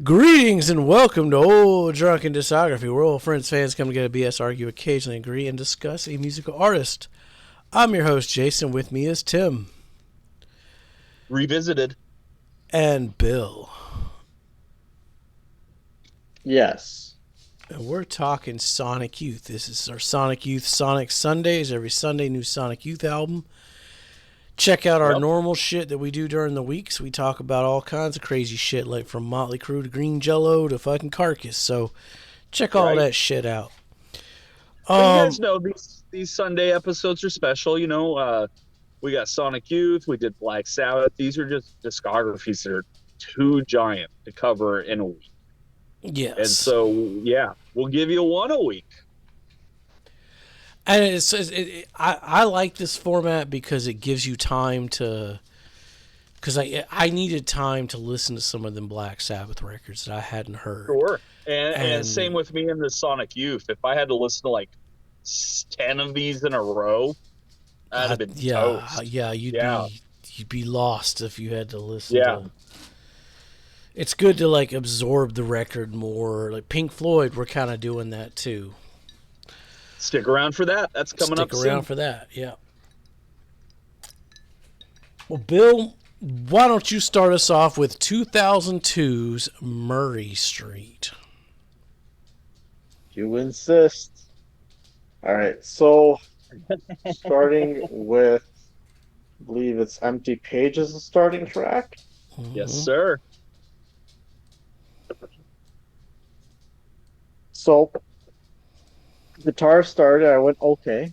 Greetings and welcome to Old Drunken Discography, where old friends, fans come together, BS, argue, occasionally agree, and discuss a musical artist. I'm your host, Jason. With me is Tim. Revisited. And Bill. Yes. And we're talking Sonic Youth. This is our Sonic Youth Sonic Sundays. Every Sunday, new Sonic Youth album. Check out our normal shit that we do during the weeks. We talk about all kinds of crazy shit, like from Motley Crue to Green Jello to fucking Carcass. So check all that shit out. You guys know these Sunday episodes are special. You know, we got Sonic Youth. We did Black Sabbath. These are just discographies that are too giant to cover in a week. Yes. And so, yeah, we'll give you one a week. And I like this format because it gives you time to, because I needed time to listen to some of them Black Sabbath records that I hadn't heard. Sure. And same with me in the Sonic Youth. If I had to listen to like 10 of these in a row, I'd have been toast. You'd be lost if you had to listen to. It's good to like absorb the record more. Like Pink Floyd, we're kind of doing that too. Stick around for that. That's coming up soon. Stick around for that, yeah. Well, Bill, why don't you start us off with 2002's Murray Street? You insist. All right, so starting with, I believe it's Empty Pages, the starting track. Mm-hmm. Yes, sir. So, guitar started, I went, okay.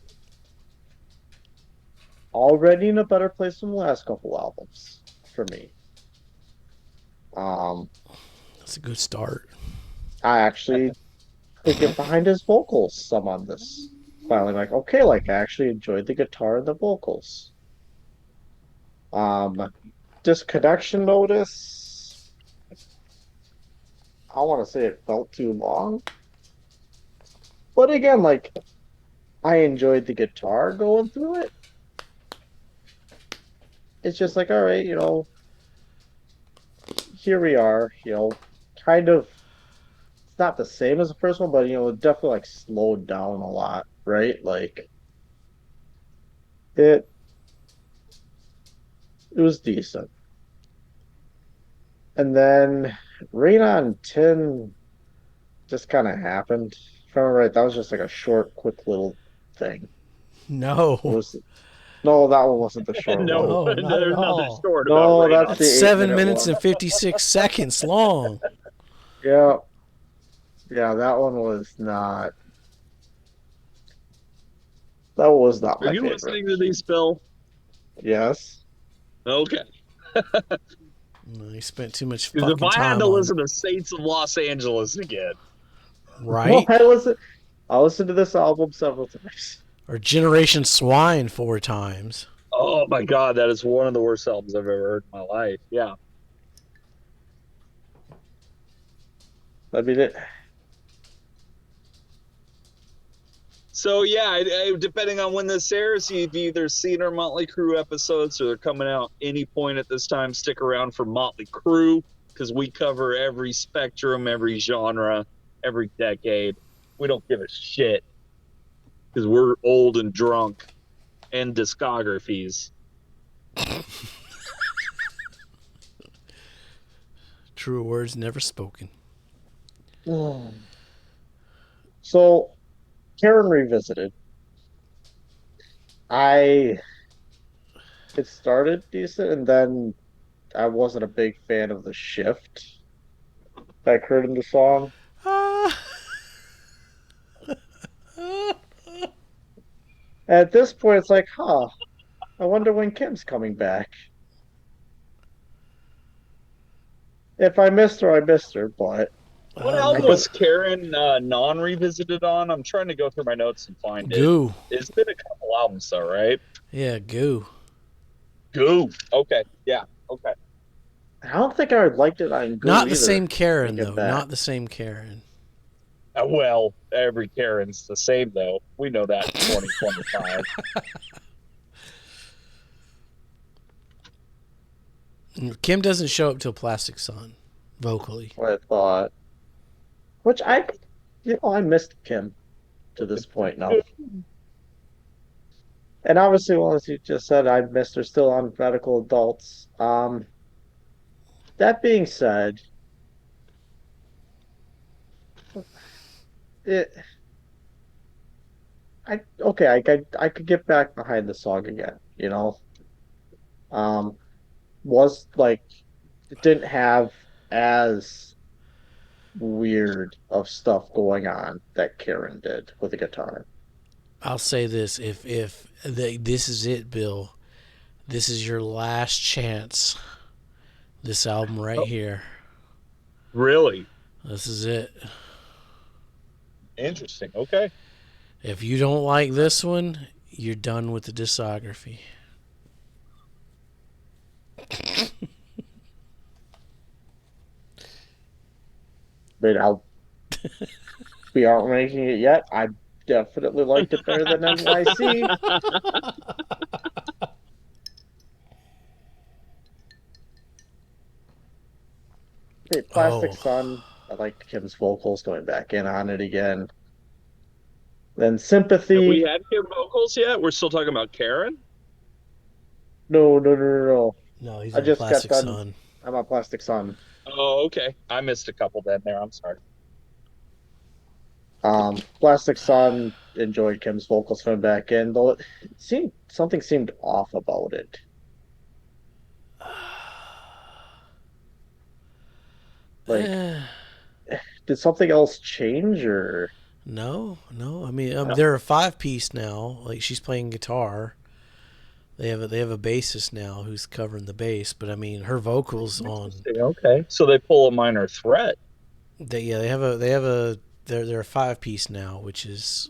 Already in a better place than the last couple albums for me. That's a good start. I actually could get behind his vocals some on this. Finally, like, okay, like I actually enjoyed the guitar and the vocals. Disconnection Notice. I want to say it felt too long. But again, like, I enjoyed the guitar going through it. It's just like, all right, here we are, kind of, it's not the same as the first one, but, it definitely, like, slowed down a lot, right? Like, it was decent. And then Rain on Tin just kind of happened. If I remember right, that was just like a short, quick little thing. No. No, that one wasn't the short no, one. No, there's nothing short no, about that's the 7 minutes one. and 56 seconds long. Yeah. Yeah, that one was not. That was not my favorite. Are you listening to these, Bill? Yes. Okay. No, he spent too much fucking time. If I had to listen to Saints of Los Angeles again, right? Well, I listened to this album several times. Or Generation Swine 4 times. Oh my God, that is one of the worst albums I've ever heard in my life. Yeah. I mean, So yeah, depending on when this airs, you've either seen our Motley Crue episodes or they're coming out any point at this time. Stick around for Motley Crue because we cover every spectrum, every genre, every decade. We don't give a shit because we're old and drunk and discographies. True words never spoken. So, Karen Revisited. It started decent, and then I wasn't a big fan of the shift that occurred in the song. At this point, it's like, I wonder when Kim's coming back. If I missed her, I missed her, but... What album was Karen non-revisited on? I'm trying to go through my notes and find Goo. it. It's been a couple albums though, right? Yeah, Goo. Goo. Okay. Yeah. Okay. I don't think I liked it on Goo Not either. the same Karen, though. Not the same Karen. Well, every Karen's the same, though. We know that in 2025. Kim doesn't show up till Plastic Sun. vocally. what I thought. Which I missed Kim to this point now. And obviously, well, as you just said, I missed her still on medical adults. That being said, it I could get back behind the song again, you know. Um, was like it didn't have as weird of stuff going on that Karen did with the guitar. I'll say this: this is it, Bill. This is your last chance. This album right Oh, here. really? This is it. Interesting. Okay. If you don't like this one, you're done with the discography. But we aren't ranking it yet. I definitely liked it better than NYC. Okay, Plastic Oh, Sun. I liked Kim's vocals going back in on it again. Then Have we Sympathy. had Kim vocals yet? We're still talking about Karen? No, no, no, no, no. no, he's I on just got Plastic done. Sun. I'm on Plastic Sun. Oh, okay. I missed a couple then there. I'm sorry. Plastic Sun enjoyed Kim's vocals coming back in, though it seemed something seemed off about it. Like, Eh, did something else change or no. I mean, No. they're a 5-piece now. Like she's playing guitar. They have a bassist now who's covering the bass. But I mean, her vocals on. Interesting. Okay. So they pull a minor threat. They're a 5-piece now, which is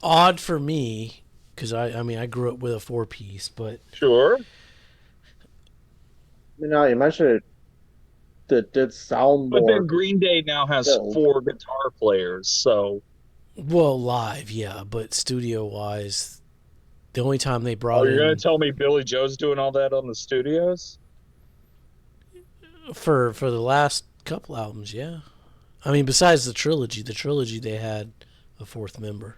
odd for me because I mean I grew up with a 4-piece, but Sure. now you mentioned it, that did sound But more then Green Day now has filled. 4 guitar players. So, well, live, yeah, but studio wise, the only time they oh, brought you're going to in tell me Billy Joe's doing all that on the studios? for the last couple albums, yeah. I mean, besides the trilogy they had a 4th member,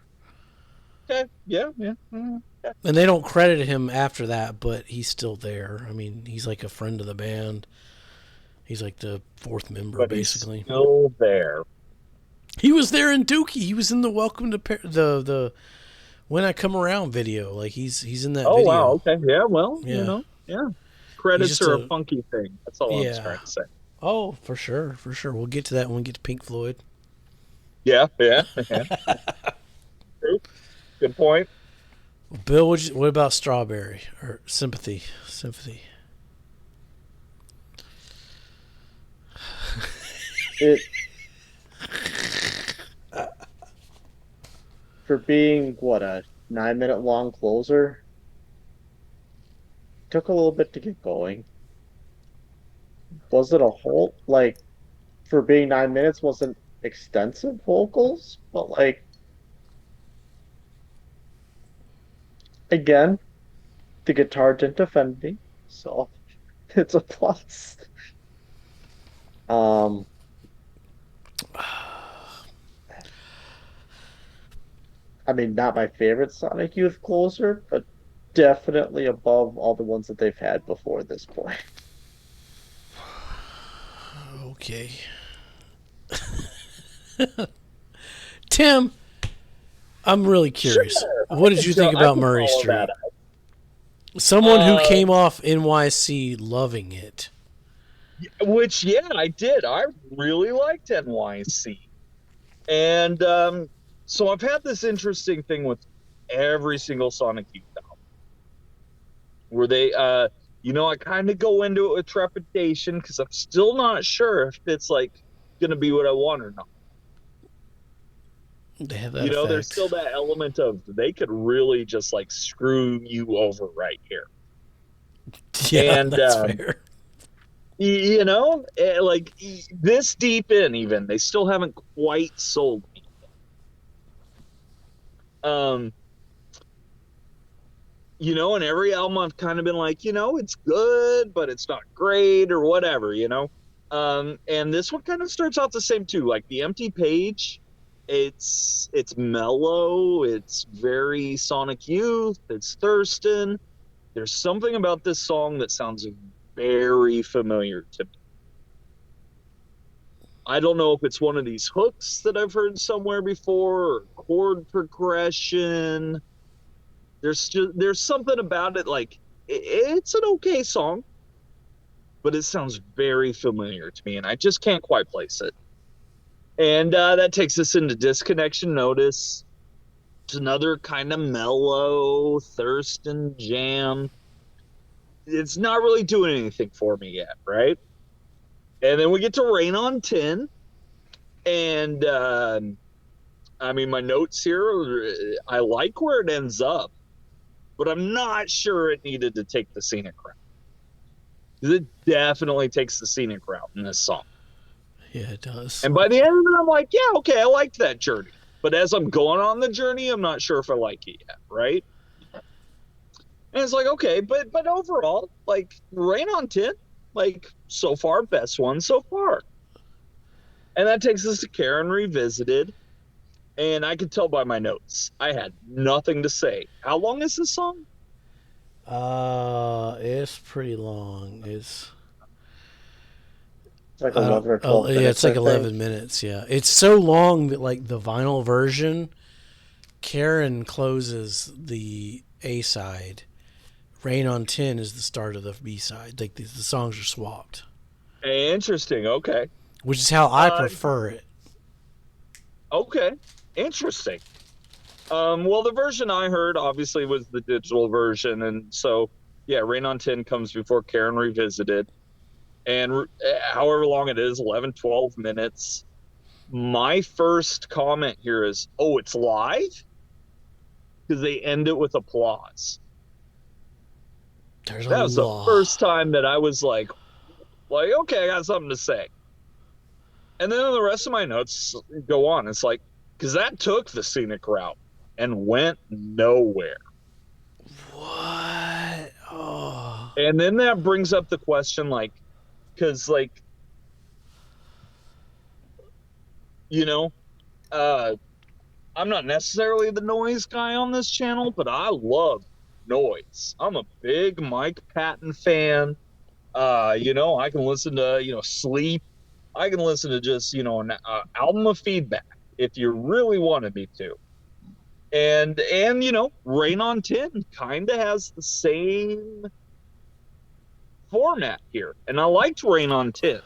Okay. Yeah. Yeah. Yeah. and they don't credit him after that, but he's still there. I mean, he's like a friend of the band. He's like the 4th member, But he's basically. still there. He was there in Dookie. He was in the Welcome to the When I Come Around video. Like he's in that Oh, wow. video. Okay. Yeah. Well, Yeah, yeah. he's Credits just are a a funky thing. That's all I'm yeah. trying to say. Oh, for sure, for sure. We'll get to that when we get to Pink Floyd. Yeah. Yeah. Yeah. True. Good point. Bill, what about Strawberry or Sympathy? Sympathy. It for being what a 9 minute long closer took a little bit to get going. Was it a whole like for being 9 minutes wasn't extensive vocals, but like again, the guitar didn't offend me, so it's a plus. Um, I mean, not my favorite Sonic Youth closer, but definitely above all the ones that they've had before this point. Okay. Tim, I'm really curious. Sure. What did you think I about can Murray follow Street? that up. Someone who came off NYC loving it. Which, yeah, I did. I really liked NYC. And so I've had this interesting thing with every single Sonic Youth album where they, I kind of go into it with trepidation because I'm still not sure if it's like going to be what I want or not. They have that effect. There's still that element of they could really just like screw you over right here. Yeah, And, that's fair. like this deep in, even they still haven't quite sold me. And every album I've kind of been like, it's good, but it's not great or whatever. And this one kind of starts out the same too. Like the empty page, it's mellow, it's very Sonic Youth, it's Thurston. There's something about this song that sounds very familiar to me. I don't know if it's one of these hooks that I've heard somewhere before, or chord progression. There's something about it, like it's an okay song, but it sounds very familiar to me, and I just can't quite place it. And that takes us into Disconnection Notice. It's another kind of mellow Thurston jam. It's not really doing anything for me yet, right? And then we get to Rain on Tin. And I mean, my notes here, I like where it ends up, but I'm not sure it needed to take the scenic route. It definitely takes the scenic route in this song. Yeah, it does. And by the end of it, I'm like, yeah, okay, I liked that journey. But as I'm going on the journey, I'm not sure if I like it yet, right? And it's like, okay, but overall, like Rain on Tin, like so far, best one so far. And that takes us to Karen Revisited. And I could tell by my notes, I had nothing to say. How long is this song? It's pretty long. It's like 11 or 12 minutes. Yeah, it's like 11 minutes. Yeah, it's so long that like the vinyl version, Karen closes the A side. Rain on Tin is the start of the B side. Like the songs are swapped. Interesting. Okay. Which is how I prefer it. Okay. Interesting. Well, the version I heard obviously was the digital version, and so yeah, Rain on Tin comes before Karen Revisited, and however long it is, 11, 12 minutes. My first comment here is, oh, it's live? Because they end it with applause. That was the first time that I was like, okay, I got something to say. And then the rest of my notes go on. It's like, because that took the scenic route and went nowhere. What? Oh. And then that brings up the question, like, because, like, you know, I'm not necessarily the noise guy on this channel, but I love noise. I'm a big Mike Patton fan. You know, I can listen to, Sleep. I can listen to just, an album of Feedback if you really wanted me to. And Rain on Tin kind of has the same format here. And I liked Rain on Tin.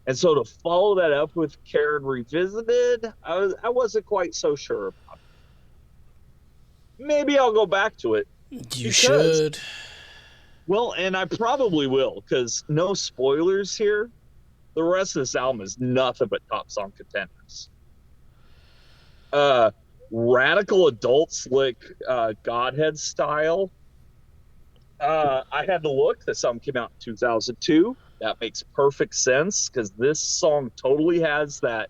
And so to follow that up with Karen Revisited, I wasn't quite so sure about it. Maybe I'll go back to it. You should. Well, and I probably will, because no spoilers here. The rest of this album is nothing but top song contenders. Radical adult slick Godhead style. I had to look. This album came out in 2002. That makes perfect sense, because this song totally has that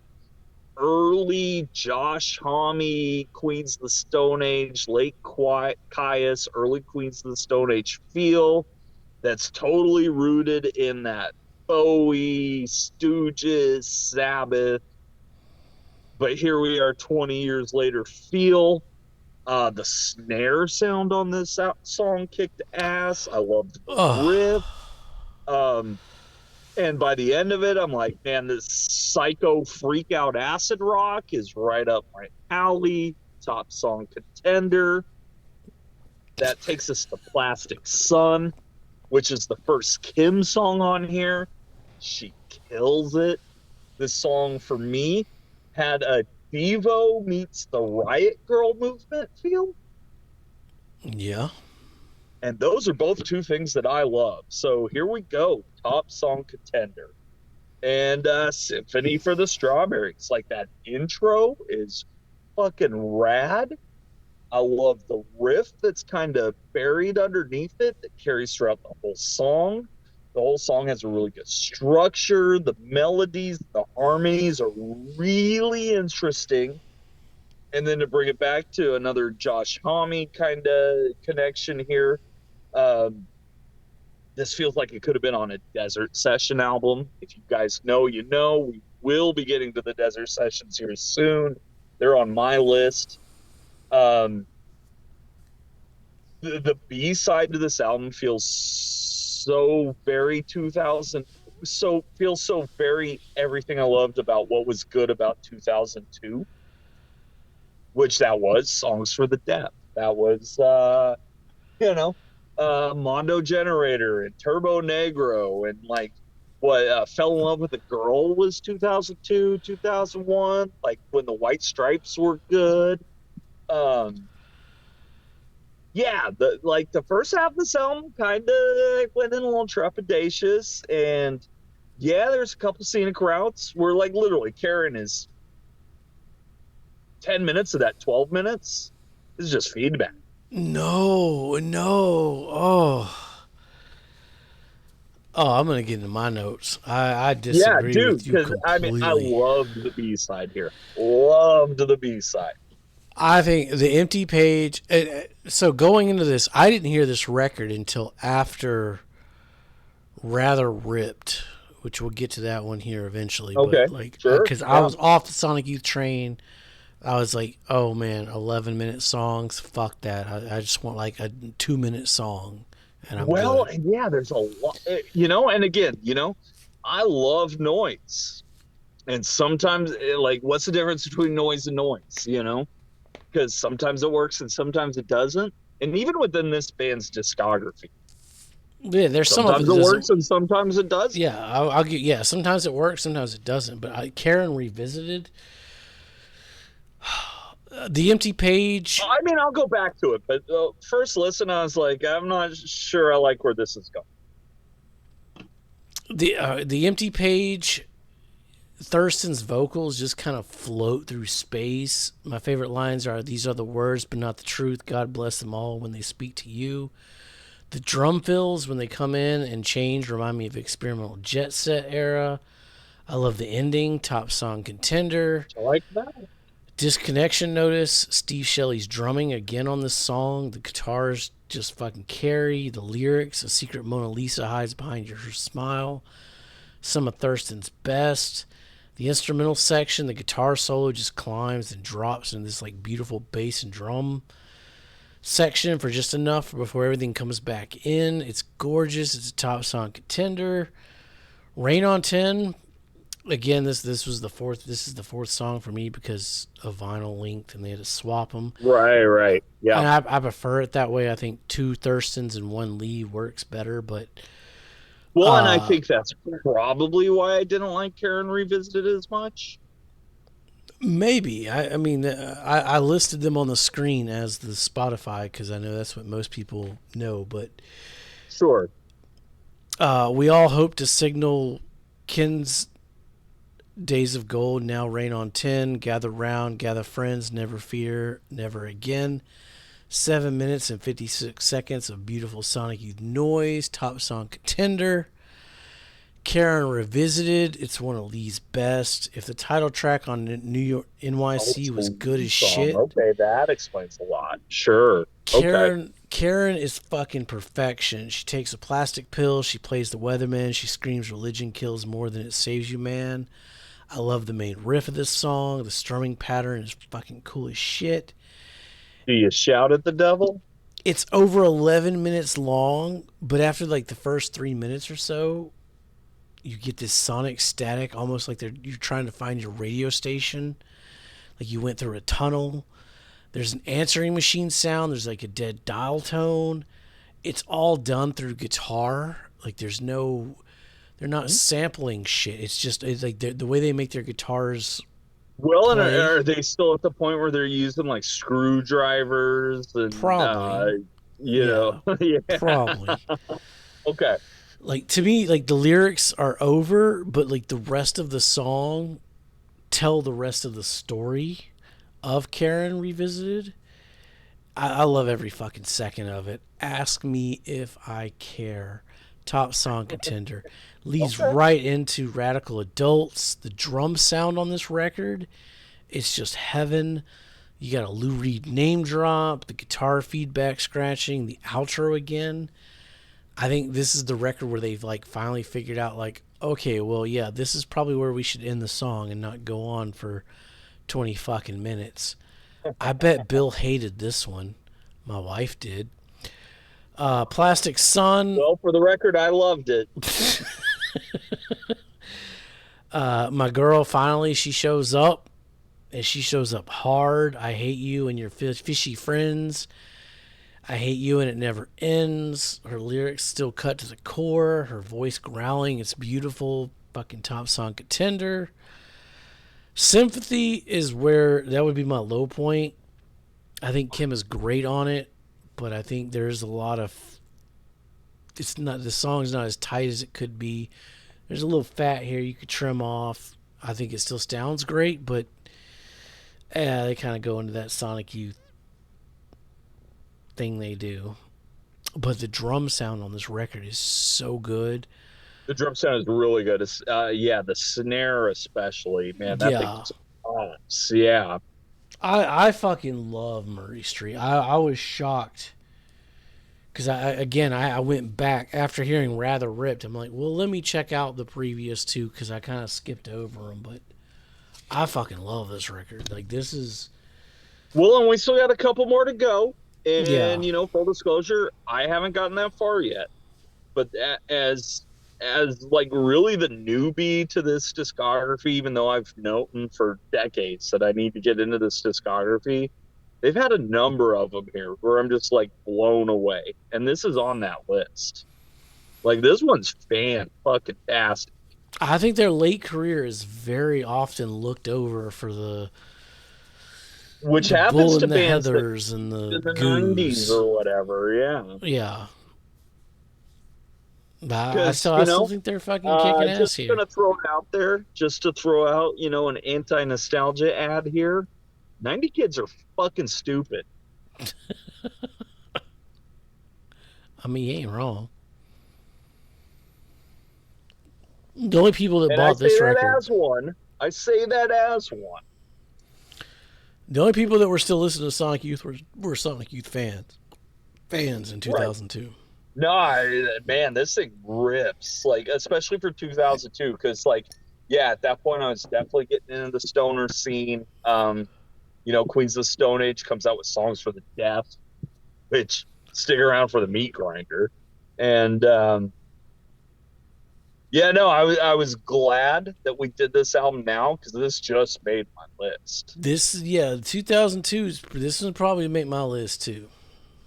early Josh Homme, Queens of the Stone Age, late Caius, early Queens of the Stone Age feel. That's totally rooted in that Bowie, Stooges, Sabbath. But here we are 20 years later feel. The snare sound on this song kicked ass. I loved the riff. And by the end of it, I'm like, man, this psycho freak out acid rock is right up my alley. Top song contender. That takes us to Plastic Sun, which is the first Kim song on here. She kills it. This song, for me, had a Devo meets the Riot Girl movement feel. Yeah. And those are both two things that I love. So here we go. Top song contender. And Symphony for the Strawberries. Like, that intro is fucking rad. I love the riff that's kind of buried underneath it that carries throughout the whole song. The whole song has a really good structure. The melodies, the harmonies are really interesting. And then to bring it back to another Josh Homme kind of connection here, This feels like it could have been on a Desert Session album. If you guys know, you know. We will be getting to the Desert Sessions here soon. They're on my list. The B side to this album feels so very 2000, feels so very everything I loved about what was good about 2002, which that was Songs for the Deaf. That was Mondo Generator and Turbo Negro, and like what Fell in Love with a Girl was 2002, 2001, like when the White Stripes were good. Yeah, the first half of this album kind of went in a little trepidatious, and yeah, there's a couple scenic routes where like literally Karen is 10 minutes of that 12 minutes is just feedback. No. Oh, I'm gonna get into my notes. I Yeah, disagree dude, with you because I mean, I completely. loved the B side here. Loved the B side. I think the Empty Page. So going into this, I didn't hear this record until after Rather Ripped, which we'll get to that one here eventually. Okay, But like, sure. because I was off the Sonic Youth train, I was like, oh man, 11-minute songs. Fuck that. I just want like a 2-minute song, and I'm Well, good. and yeah, there's a lot, and again, I love noise. And sometimes, like, what's the difference between noise and noise, Because sometimes it works and sometimes it doesn't. And even within this band's discography, Yeah, there's some of it sometimes that it works doesn't. and sometimes it doesn't. Yeah, I'll get. Yeah, sometimes it works, sometimes it doesn't. But Karen Revisited, the Empty Page. I mean, I'll go back to it, but first listen, I was like, I'm not sure I like where this is going. The Empty Page, Thurston's vocals just kind of float through space. My favorite lines are, "These are the words, but not the truth. God bless them all when they speak to you." The drum fills when they come in and change remind me of experimental Jet Set era. I love the ending, top song contender. I like that. Disconnection notice, Steve Shelley's drumming again on this song. The guitars just fucking carry. The lyrics, a secret Mona Lisa hides behind your smile. Some of Thurston's best. The instrumental section, the guitar solo just climbs and drops in this like beautiful bass and drum section for just enough before everything comes back in. It's gorgeous. It's a top song contender. Rain on 10. Again, this was the fourth. This is the fourth song for me because of vinyl length, and they had to swap them. Right. Yeah. And I prefer it that way. I think 2 Thurstons and 1 Lee works better. But Well, and I think that's probably why I didn't like Karen Revisited as much. Maybe. I mean, I listed them on the screen as the Spotify because I know that's what most people know. But Sure. we all hope to signal Ken's Days of Gold, now Rain on 10, Gather Round, Gather Friends, Never Fear, Never Again. 7 minutes and 56 seconds of beautiful Sonic Youth noise, top song contender. Karen Revisited, it's one of Lee's best. If the title track on New York NYC was good as shit. Okay, that explains a lot. Sure. Karen is fucking perfection. She takes a plastic pill, she plays the weatherman, she screams religion kills more than it saves you, man. I love the main riff of this song. The strumming pattern is fucking cool as shit. Do you shout at the devil? It's over 11 minutes long, but after like the first 3 minutes or so, you get this sonic static, almost like you're trying to find your radio station. Like you went through a tunnel. There's an answering machine sound. There's like a dead dial tone. It's all done through guitar. Like they're not sampling shit. It's like the way they make their guitars. Well, and are they still at the point where they're using like screwdrivers and Probably. yeah. Probably. Okay. Like to me, like the lyrics are over, but like the rest of the song tell the rest of the story of Karen Revisited. I love every fucking second of it. Ask Me If I Care. Top song contender. Leads right into Radical Adults. The drum sound on this record, it's just heaven. You got a Lou Reed name drop, the guitar feedback scratching, the outro again. I think this is the record where they've like finally figured out like, okay, well, yeah, this is probably where we should end the song and not go on for 20 fucking minutes. I bet Bill hated this one. My wife did. Plastic Sun. Well, for the record, I loved it. My girl finally she shows up, and she shows up hard. I hate you and your fishy friends. I hate you and it never ends. Her lyrics still cut to the core. Her voice growling. It's beautiful. Fucking top song contender. Sympathy is where that would be my low point. I think Kim is great on it, but I think there's a lot of. It's not the song's not as tight as it could be. There's a little fat here you could trim off. I think it still sounds great, but yeah, they kind of go into that Sonic Youth thing they do. But the drum sound on this record is so good. The drum sound is really good. It's, the snare especially, man. That thing just pops. Yeah. I fucking love Murray Street. I was shocked because I went back after hearing Rather Ripped. I'm like, well, let me check out the previous two because I kind of skipped over them. But I fucking love this record. Like, this is. Well, and we still got a couple more to go. And, Yeah. full disclosure, I haven't gotten that far yet. But as like really the newbie to this discography, even though I've known for decades that I need to get into this discography, they've had a number of them here where I'm just like blown away. And this is on that list. Like, this one's fan-fucking-tastic. I think their late career is very often looked over for the Which the happens Bull to and the bands that Heathers and the in the Goose 90s or whatever, yeah. Yeah. But I Because, still think they're fucking kicking ass just here. gonna throw it out there, just to throw out, an anti-nostalgia ad here. 90 Kids are fucking stupid. I mean, you ain't wrong. The only people that And bought this record, I say that as one. the only people that were still listening to Sonic Youth were Sonic Youth fans in 2002. Right. No, man, this thing rips, like, especially for 2002, because, like, yeah, at that point I was definitely getting into the stoner scene. Queens of the Stone Age comes out with Songs for the Deaf, which stick around for the meat grinder. And I was glad that we did this album now, because this just made my list. 2002 this would probably make my list too.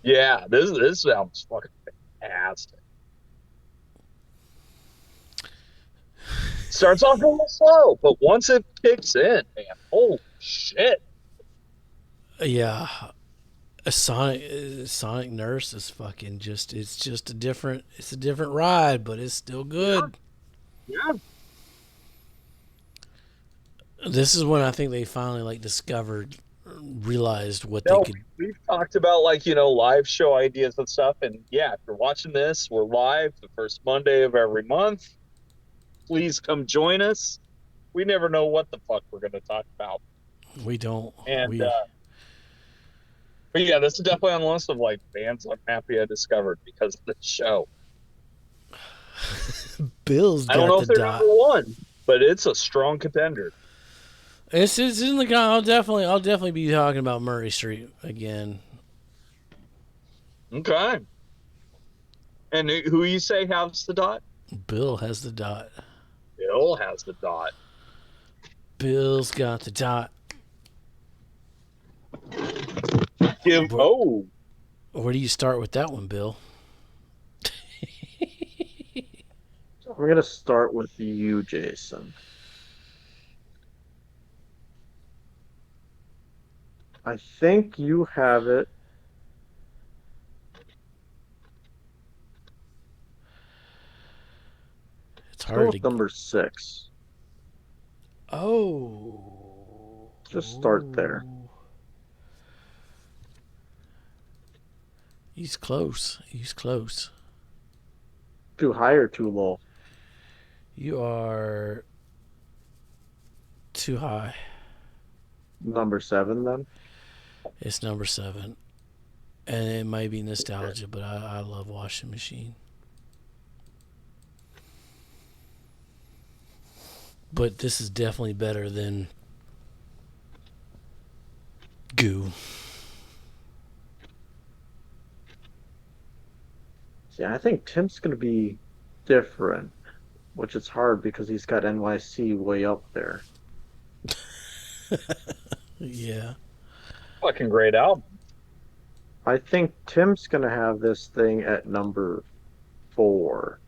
Yeah, this album's fucking fantastic. Starts off a little slow, but once it kicks in, man, holy shit. Yeah. A Sonic Nurse is fucking it's a different ride, but it's still good. Yeah. This is when I think they finally realized what they could. We've talked about live show ideas and stuff, and yeah, if you're watching this, we're live the first Monday of every month. Please come join us. We never know what the fuck we're going to talk about. We don't. And but yeah, this is definitely on the list of bands I'm happy I discovered because of this show. Bill's got I don't know the if they're dot. number one, but it's a strong contender. It's in the. I'll definitely be talking about Murray Street again. Okay. And who you say has the dot? Bill has the dot. Bill has the dot. Bill's got the dot. Where do you start with that one, Bill? We're going to start with you, Jason. I think you have it. It's hard to. Number 6. Oh. Just start there. He's close. Too high or too low? You are too high. Number 7, then? It's number 7. And it might be nostalgia, but I love Washing Machine. but this is definitely better than Goo. See, I think Tim's going to be different, which is hard because he's got NYC way up there. Yeah. Fucking great album. I think Tim's going to have this thing at number 4.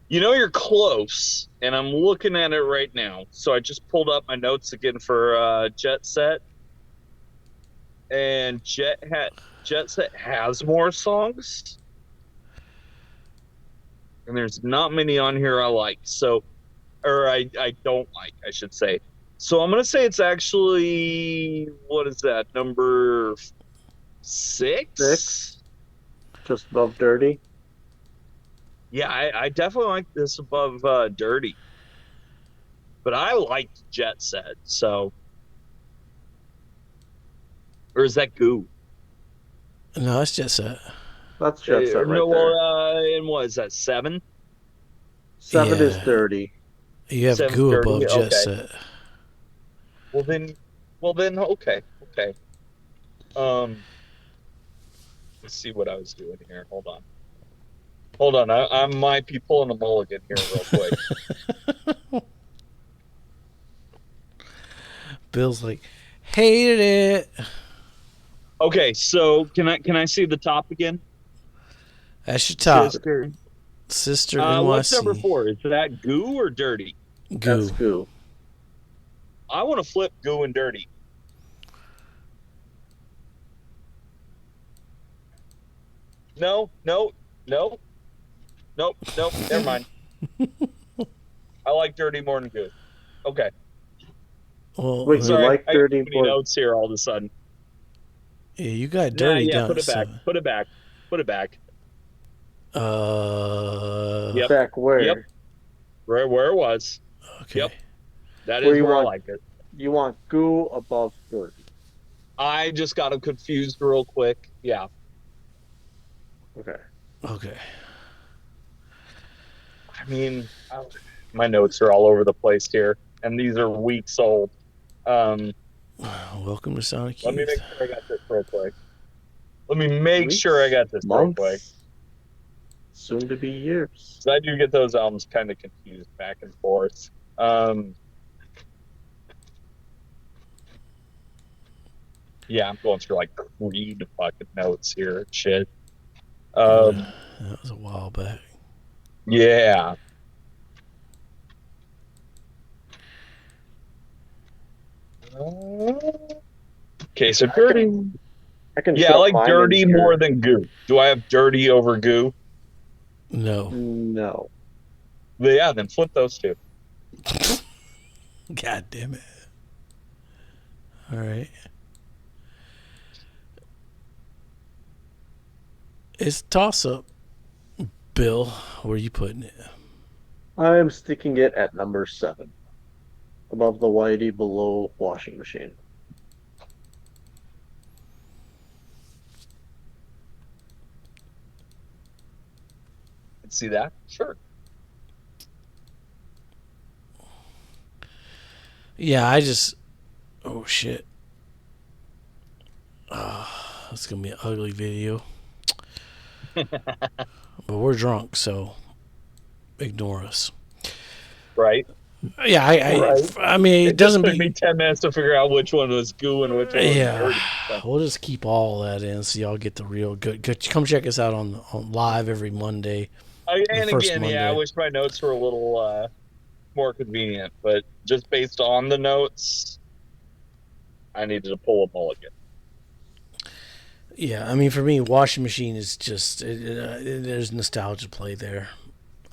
You know you're close, and I'm looking at it right now. So I just pulled up my notes again for Jet Set, and Jet Set has more songs, and there's not many on here I like. So, or I don't like, I should say. So I'm gonna say it's actually, what is that, number 6? 6, just above Dirty. Yeah, I definitely like this above Dirty. But I liked Jet Set, so. Or is that Goo? No, it's Jet Set. That's Jet Set right No, there. and what is that, 7? 7 is Yeah. Dirty. You have 7's Goo Dirty? above Jet Okay. Set. Well then, okay. Let's see what I was doing here. Hold on. I might be pulling a mulligan here real quick. Bill's like, hated it. Okay, so can I see the top again? That's your top. Sister NYC. What's number 4? Is that Goo or Dirty? Goo. That's Goo. I want to flip Goo and Dirty. No. Never mind. I like Dirty more than Goo. Okay. Well, Wait, Sorry, you like I Dirty got too many notes here all of a sudden. yeah, you got Dirty down. Put it back. So. Put it back. Yep. Back where? Yep. Where it was. Okay. Yep. That Where is you where I want- like it. You want Goo above Dirty. I just got them confused real quick. Yeah. Okay. Okay. I mean, my notes are all over the place here, and these are weeks old. Welcome to Sonic Youth. Let me make sure I got this real quick. Real quick. Soon to be years. 'Cause I do get those albums kind of confused back and forth. Yeah, I'm going through like Creed fucking notes here. Shit. That was a while back. Yeah. Okay, so Dirty. I can Yeah, I shove like mine Dirty in here. more than Goo. Do I have Dirty over Goo? No. No. But yeah, then flip those two. God damn it. All right. It's toss up. Bill, where are you putting it? I am sticking it at number 7. Above the Whitey, below Washing Machine. See that? Sure. Yeah, I just. Oh, shit. That's going to be an ugly video. But we're drunk, so ignore us. Right? Yeah, I mean, it doesn't took me 10 minutes to figure out which one was Goo and which one was Dirty. So. We'll just keep all that in so y'all get the real good. Come check us out on live every Monday. And again, Monday. I wish my notes were a little more convenient, but just based on the notes, I needed to pull a mulligan. Yeah, I mean, for me, Washing Machine is just there's nostalgia play there.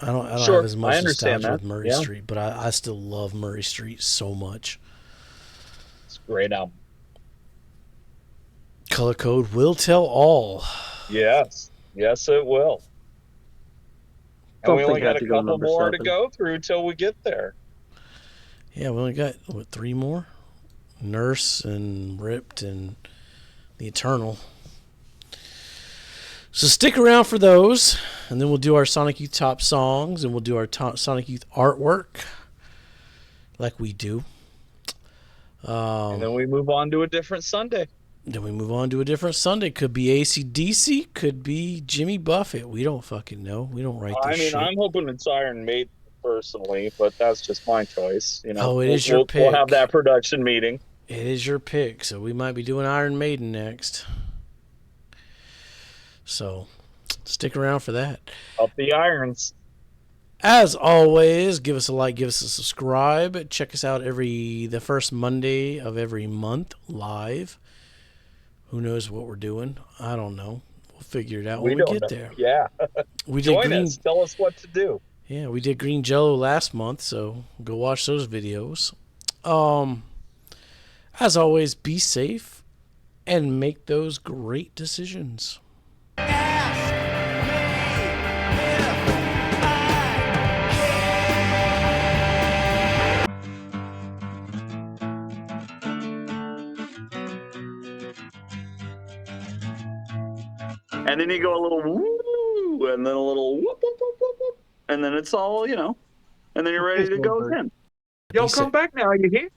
I don't have as much nostalgia with Murray Street, but I still love Murray Street so much. It's a great album. Color Code will tell all. Yes, it will. And we only got a couple more to go through till we get there. Yeah, we only got 3 more? Nurse and Ripped and The Eternal. So stick around for those, and then we'll do our Sonic Youth top songs, and we'll do our Sonic Youth artwork, like we do. And then we move on to a different Sunday. Could be AC/DC, could be Jimmy Buffett. We don't fucking know. We don't write this shit. I'm hoping it's Iron Maiden personally, but that's just my choice. You know, it is your pick. We'll have that production meeting. It is your pick, so we might be doing Iron Maiden next. So stick around for that. Up the irons. As always, give us a like, give us a subscribe. Check us out the first Monday of every month live. Who knows what we're doing? I don't know. We'll figure it out when we get there. Yeah. Join us. Tell us what to do. Yeah, we did Green Jello last month, so go watch those videos. As always, be safe and make those great decisions. And then you go a little woo, and then a little whoop, whoop, whoop, whoop, whoop, and then it's all, and then you're ready to go again. Y'all come back now, you hear?